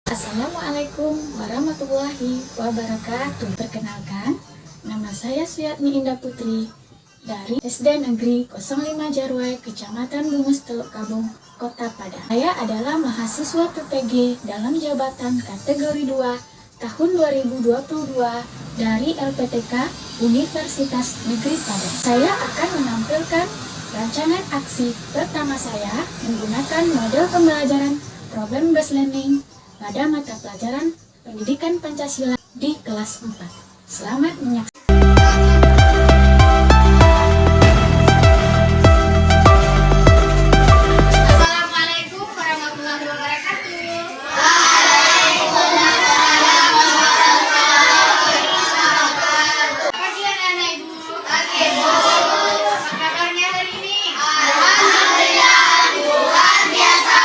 Assalamualaikum warahmatullahi wabarakatuh. Perkenalkan, nama saya Suyatni Indah Putri dari SD Negeri 05 Jarwai, Kecamatan Bungus, Teluk Kabung, Kota Padang. Saya adalah mahasiswa PPG dalam jabatan kategori 2 tahun 2022 dari LPTK Universitas Negeri Padang. Saya akan menampilkan rancangan aksi pertama saya menggunakan model pembelajaran problem based learning pada mata pelajaran Pendidikan Pancasila di kelas 4. Selamat menyaksikan. Assalamualaikum warahmatullahi wabarakatuh. Pagi anak-anak ibu. Pagi bu. Apa kabarnya hari ini? Alhamdulillah, luar biasa.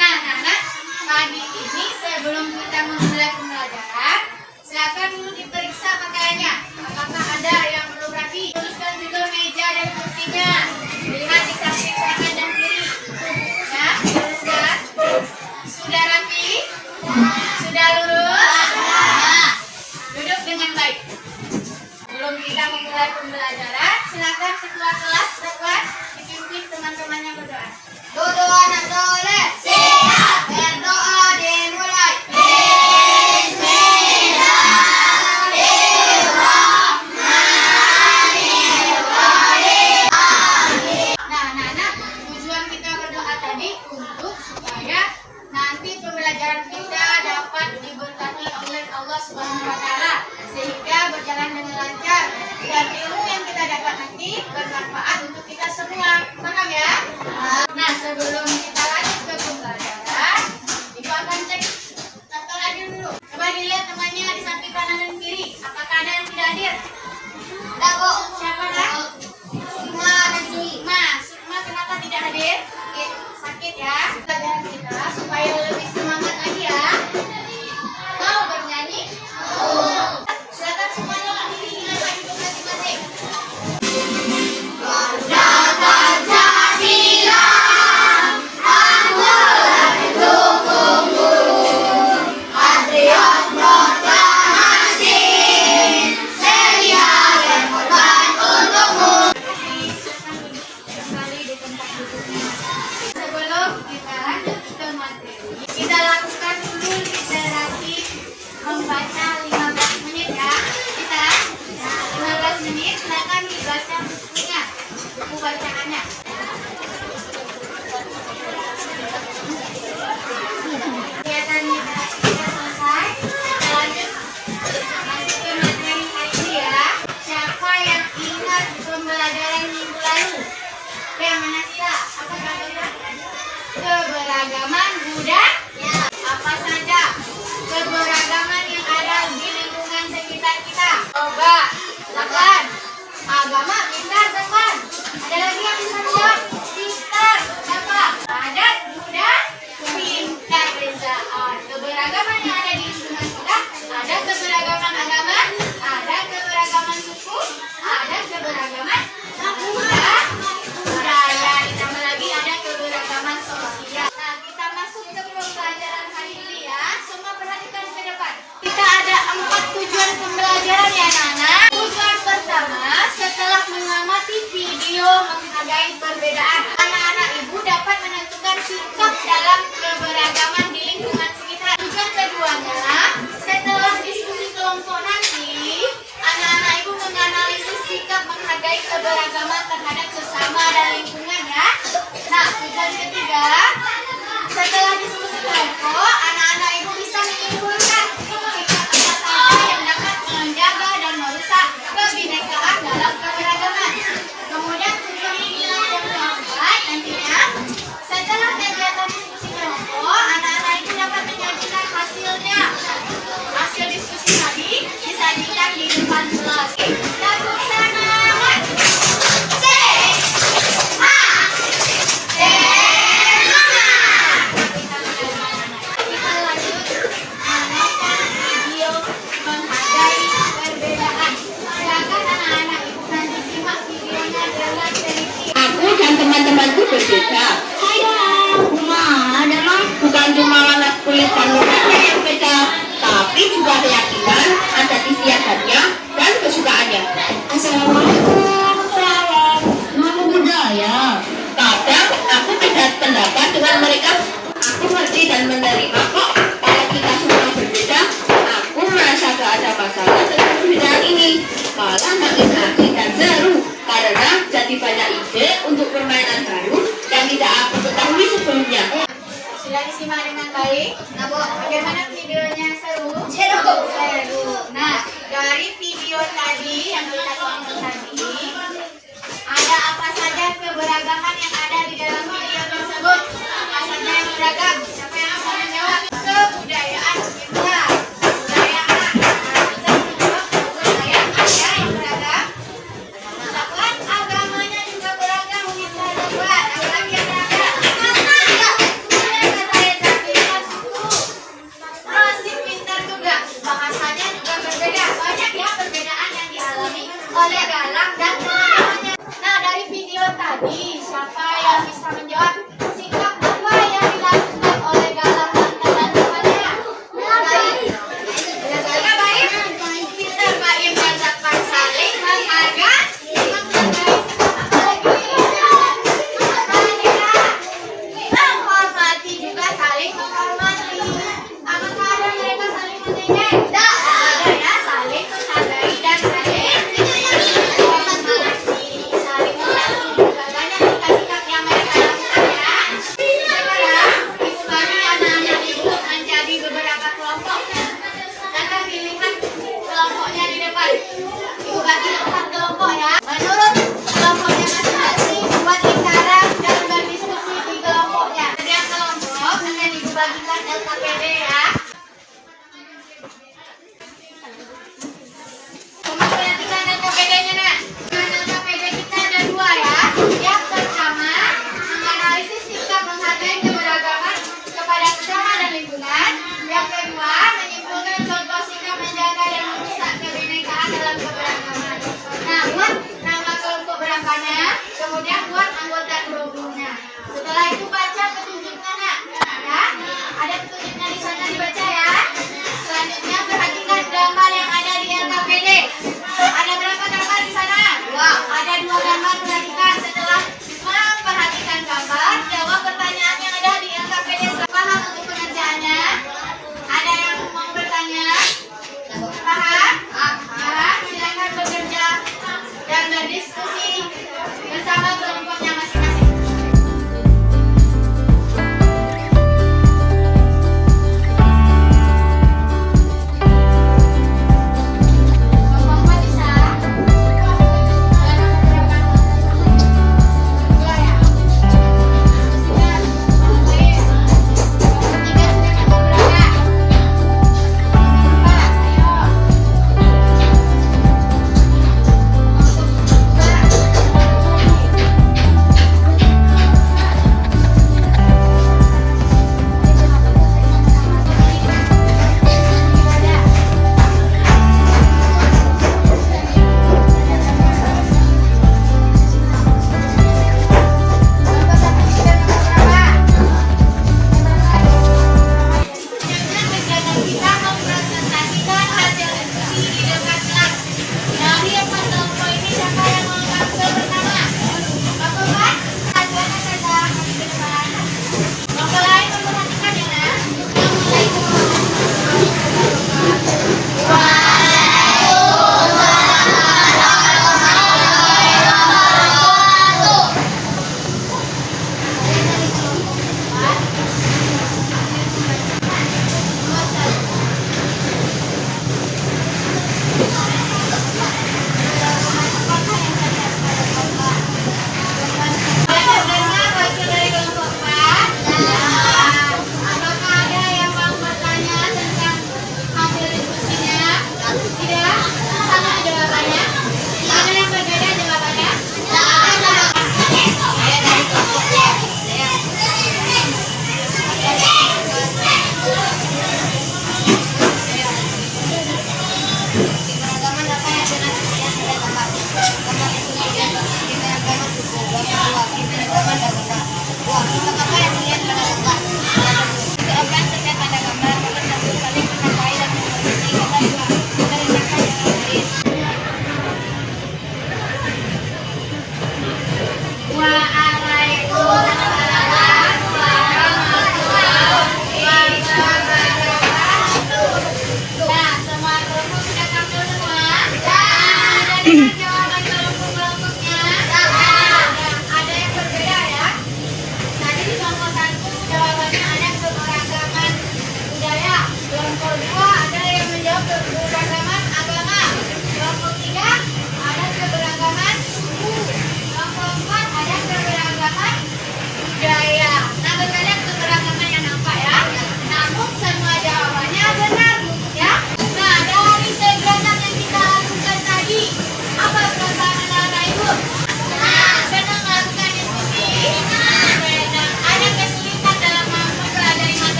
Nah, anak-anak, pagi ini sebelum kita memulai pembelajaran, silakan dulu diperiksa pakaiannya. Apakah ada yang perlu rapi? Luruskan juga meja dan kursinya. Lihat di samping kanan dan kiri. Ya, luruskan. Sudah rapi? Sudah lurus? Duduk dengan baik. Sebelum kita memulai pembelajaran, silakan ketua kelas dapat dipimpin teman-temannya berdoa. Duduk anak soleh. Siap. Berdoa dimulai. Nah, anak-anak, tujuan kita berdoa tadi untuk supaya nanti pembelajaran kita dapat diberkati oleh Allah Subhanahu wa Ta'ala, sehingga berjalan dengan lancar dan ilmu yang kita dapat nanti bermanfaat untuk kita semua. Paham ya? Nah, sebelum kita lanjut ke pembelajaran, Ibu akan cek daftar hadir dulu. Coba dilihat temannya di samping kanan dan kiri. Apakah ada yang tidak hadir? Ada, Bu. Siapa dah? Sukma dan Sukma. Sukma kenapa tidak hadir? Sakit ya. Pelajaran kita supaya lebih semangat lagi ya. Mau bernyanyi? Silakan semuanya berdiri dengan maju ke masing-masing. Sebelum kita lanjut ke materi, kita lakukan dulu literasi membaca 15 menit ya. Bisa? 15 menit, silakan dibaca bukunya, buku bacaannya. Kegiatan literasi kita selesai. Kita lanjut masuk ke materi hari ini ya. Siapa yang ingat pembelajaran minggu lalu? Yang mana sila? Apa kata? Keberagaman budaya. Apa saja keberagaman yang ada di lingkungan sekitar kita? Coba silakan. Agama, pintar, teman. Ada lagi yang bisa menjawab? Pintar, siapa? Adat, budaya, pintar, Reza. Keberagaman yang ada di lingkungan kita. Ada keberagaman agama, ada keberagaman suku, ada keberagaman budaya, ditambah lagi ada keberagaman sosial. Nah, kita masuk ke pembelajaran hari ini ya. Semua perhatikan ke depan. Kita ada 4 tujuan pembelajaran ya, anak-anak. Tujuan pertama, setelah mengamati video menghargai perbedaan, anak-anak ibu dapat menentukan sikap dalam keberagaman di lingkungan sekitar. Tujuan keduanya, setelah diskusi kelompok nanti, anak-anak ibu menganalisis sikap menghargai keberagaman terhadap sesama dan lingkungan ya. Nah, tujuan ketiga, setelah diskusi kelompok, anak-anak ibu bisa menyimpulkan sikap apa saja yang dapat menjaga dan merusak kebinekaan dalam keberagaman. Kemudian tujuan yang keempat, nantinya setelah kegiatan diskusi kelompok, anak-anak ibu dapat menyajikan hasilnya. Hasil diskusi tadi disajikan di depan kelas. Lagu semangat. Kita lanjut menonton video menghargai perbedaan. Silakan anak-anak ibu nanti simak videonya dengan teliti. Aku dan teman-temanku berbeda. Hai dong. Ada mah? Bukan cuma warna tapi juga keyakinan, adat istiadatnya, dan kesukaannya. Assalamualaikum. Nama budaya. Kadang aku beda pendapat dengan mereka. Aku ngerti dan menerima kok. Kalau kita semua berbeda, aku merasa gak ada masalah dengan perbedaan ini. Malah makin asik dan seru karena jadi banyak ide untuk permainan baru yang tidak aku ketahui sebelumnya. Sudah disimak dengan baik? Nah, Bu, bagaimana videonya seru? Seru. Nah, dari video tadi yang kita tonton tadi, ada apa saja keberagaman yang ada di dalam video tersebut? Apa saja yang beragam? Siapa yang bisa menjawab? Kebudayaan kita. Kebudayaan. Nah, kita menjawab kebudayaan ada yang beragam. Dapat agamanya juga beragam. Kita dapat. Apalagi yang beragam? Masih pintar juga, bahasanya juga berbeda. Banyak ya perbedaan yang dialami oleh Galang dan teman-temannya. Nah, dari video tadi, siapa yang bisa menjawab sikap apa yang dilakukan oleh Galang dan teman-temannya? Baik. Jaga baik. Kita baik mendapat saling menghargai. Menghormati juga saling menghormati. Apakah ada mereka saling mengejek? Tidak ada ya, saling menghargai dan saling menghormati, saling membantu juga banyak sikap-sikap yang mereka lakukan ya. Sekarang ibu bagi anak-anak ibu menjadi beberapa kelompok. Akan dilihat kelompoknya di depan. Ibu bagi 4 kelompok ya. Menurut kelompoknya masing-masing buat lingkaran dan berdiskusi di kelompoknya. Setiap kelompok akan ibu bagikan LKPD ya. Semua perhatikan LKPD-nya nak. LKPD kita ada 2 ya. Yang pertama, menganalisis sikap menghargai keberagaman kepada sesama dan lingkungan. Yang kedua, menyimpulkan contoh sikap menjaga dan merusak kebinekaan dalam keberagaman. Nah, buat nama kelompok berangkanya, kemudian buat anggota kelompoknya. Setelah itu baca petunjuknya nak. Ya, ada petunjuknya di sana dibaca ya. Selanjutnya perhatikan gambar yang ada di LKPD. Ada berapa gambar di sana? 2. Ada 2 gambar, perhatikan. Setelah memperhatikan gambar, jawab pertanyaan yang ada di LKPD. Paham untuk pengerjaannya? Ada yang mau bertanya? Paham? Paham? Silakan bekerja dan berdiskusi bersama kelompoknya masing-masing.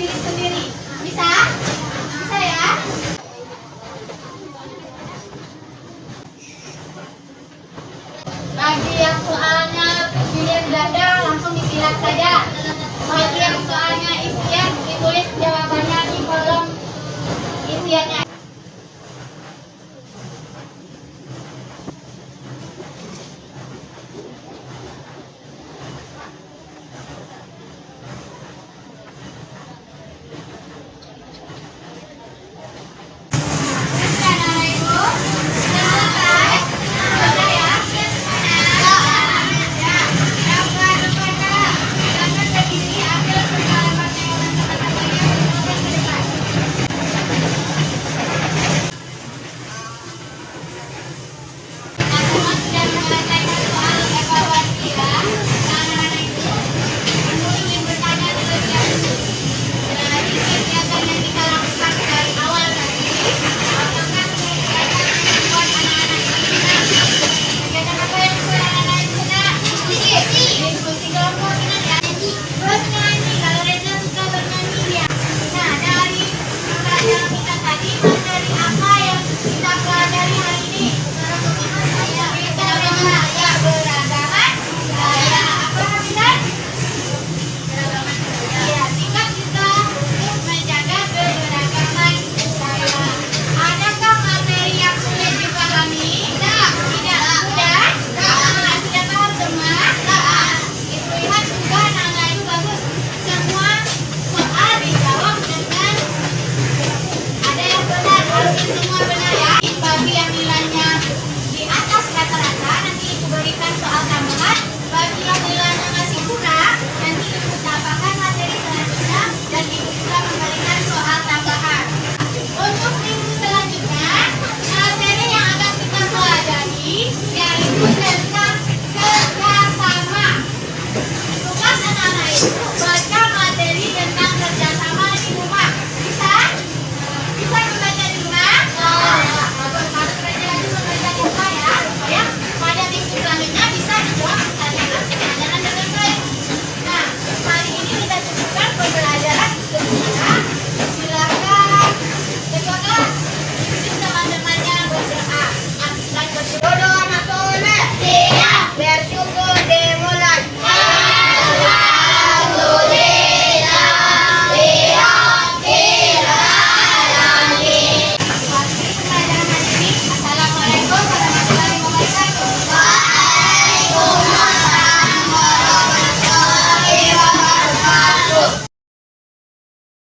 diri sendiri. Bisa?